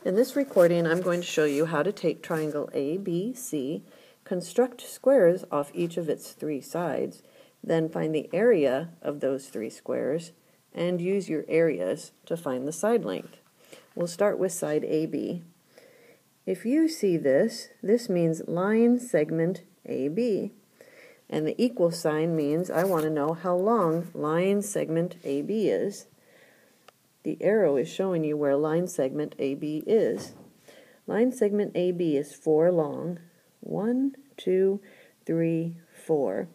In this recording, I'm going to show you how to take triangle ABC, construct squares off each of its three sides, then find the area of those three squares, and use your areas to find the side length. We'll start with side AB. If you see this, this means line segment AB. And the equal sign means I want to know how long line segment AB is. The arrow is showing you where line segment AB is. Line segment AB is 4 long. 1, 2, 3, 4.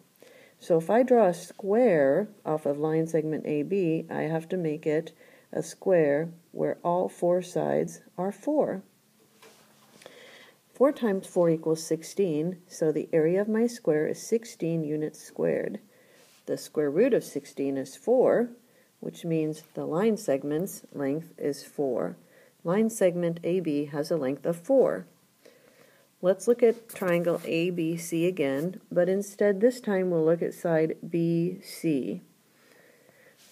So if I draw a square off of line segment AB, I have to make it a square where all 4 sides are 4. 4 times 4 equals 16, so the area of my square is 16 units squared. The square root of 16 is 4, which means the line segment's length is 4. Line segment AB has a length of 4. Let's look at triangle ABC again, but instead this time we'll look at side BC.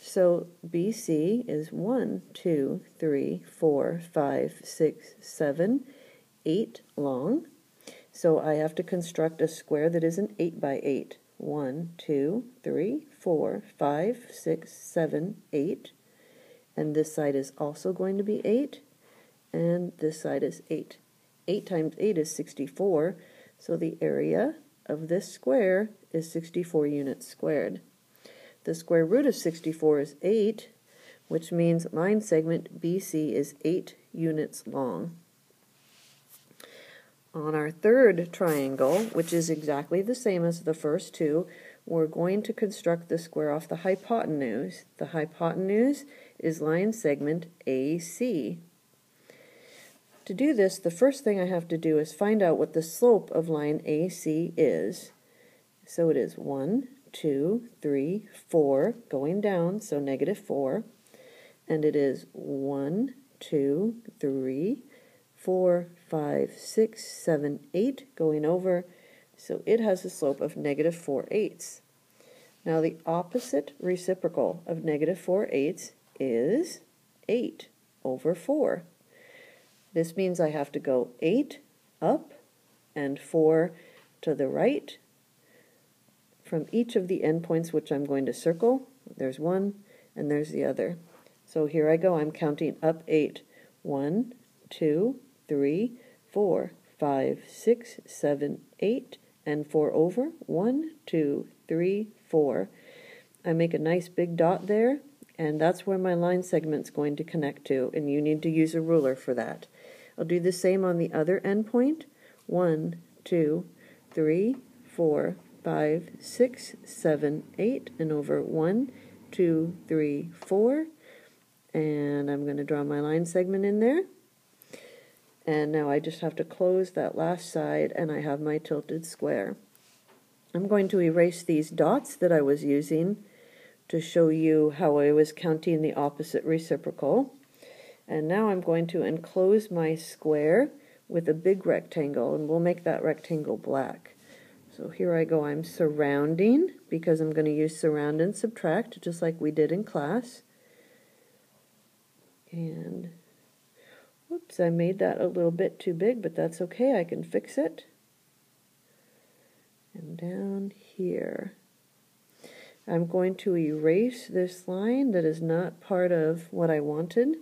So BC is 1, 2, 3, 4, 5, 6, 7, 8 long. So I have to construct a square that is an 8 by 8. 1, 2, 3, 4, 5, 6, 7, 8. And this side is also going to be 8. And this side is 8. 8 times 8 is 64. So the area of this square is 64 units squared. The square root of 64 is 8, which means line segment BC is 8 units long. On our third triangle, which is exactly the same as the first two, we're going to construct the square off the hypotenuse. The hypotenuse is line segment AC. To do this, the first thing I have to do is find out what the slope of line AC is. So it is 1, 2, 3, 4, going down, so -4. And it is 1, 2, 3, 4, 5, 6, 7, 8 going over, so it has a slope of -4/8. Now the opposite reciprocal of -4/8 is 8 over 4. This means I have to go 8 up and 4 to the right from each of the endpoints which I'm going to circle. There's one and there's the other. So here I go, I'm counting up 8. 1, 2, 3, 4, 5, 6, 7, 8, and 4 over. 1, 2, 3, 4. I make a nice big dot there, and that's where my line segment's going to connect to, and you need to use a ruler for that. I'll do the same on the other endpoint. 1, 2, 3, 4, 5, 6, 7, 8, and over 1, 2, 3, 4. And I'm going to draw my line segment in there. And now I just have to close that last side and I have my tilted square. I'm going to erase these dots that I was using to show you how I was counting the opposite reciprocal. And now I'm going to enclose my square with a big rectangle, and we'll make that rectangle black. So here I go, I'm surrounding, because I'm going to use surround and subtract just like we did in class. And whoops, I made that a little bit too big, but that's okay, I can fix it. And down here, I'm going to erase this line that is not part of what I wanted.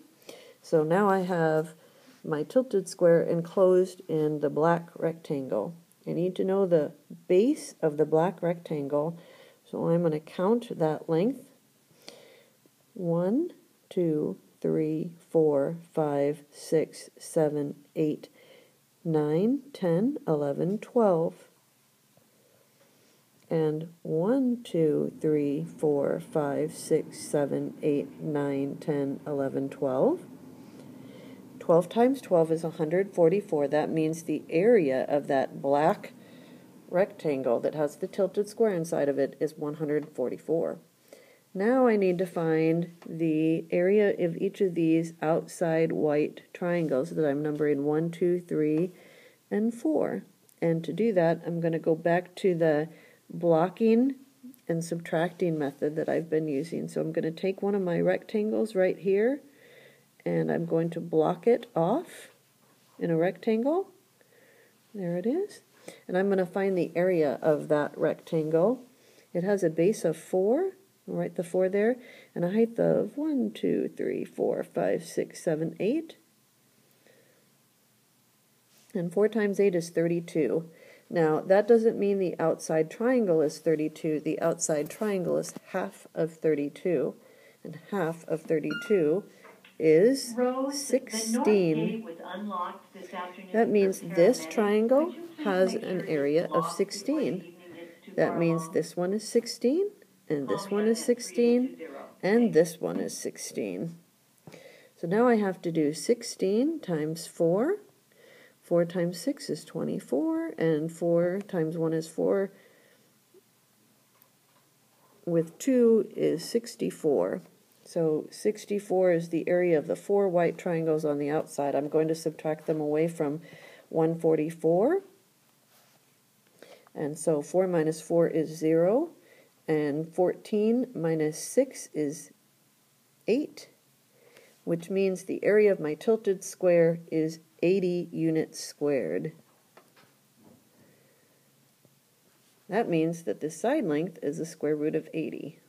So now I have my tilted square enclosed in the black rectangle. I need to know the base of the black rectangle, so I'm going to count that length. 1, 2, 3, 4, 5, 6, 7, 8, 9, 10, 11, 12. And 1, 2, 3, 4, 5, 6, 7, 8, 9, 10, 11, 12. 12 times 12 is 144. That means the area of that black rectangle that has the tilted square inside of it is 144. Now I need to find the area of each of these outside white triangles that I'm numbering 1, 2, 3, and 4. And to do that, I'm going to go back to the blocking and subtracting method that I've been using. So I'm going to take one of my rectangles right here, and I'm going to block it off in a rectangle. There it is. And I'm going to find the area of that rectangle. It has a base of 4. I'll write the 4 there. And a height of 1, 2, 3, 4, 5, 6, 7, 8. And 4 times 8 is 32. Now, that doesn't mean the outside triangle is 32. The outside triangle is half of 32. And half of 32 is 16. That means this triangle has an area of 16. That means this one is 16, and this one is 16, and this one is 16. So now I have to do 16 times 4. 4 times 6 is 24, and 4 times 1 is 4. With 2 is 64. So 64 is the area of the 4 white triangles on the outside. I'm going to subtract them away from 144. And so 4 minus 4 is 0. And 14 minus 6 is 8, which means the area of my tilted square is 80 units squared. That means that the side length is the square root of 80.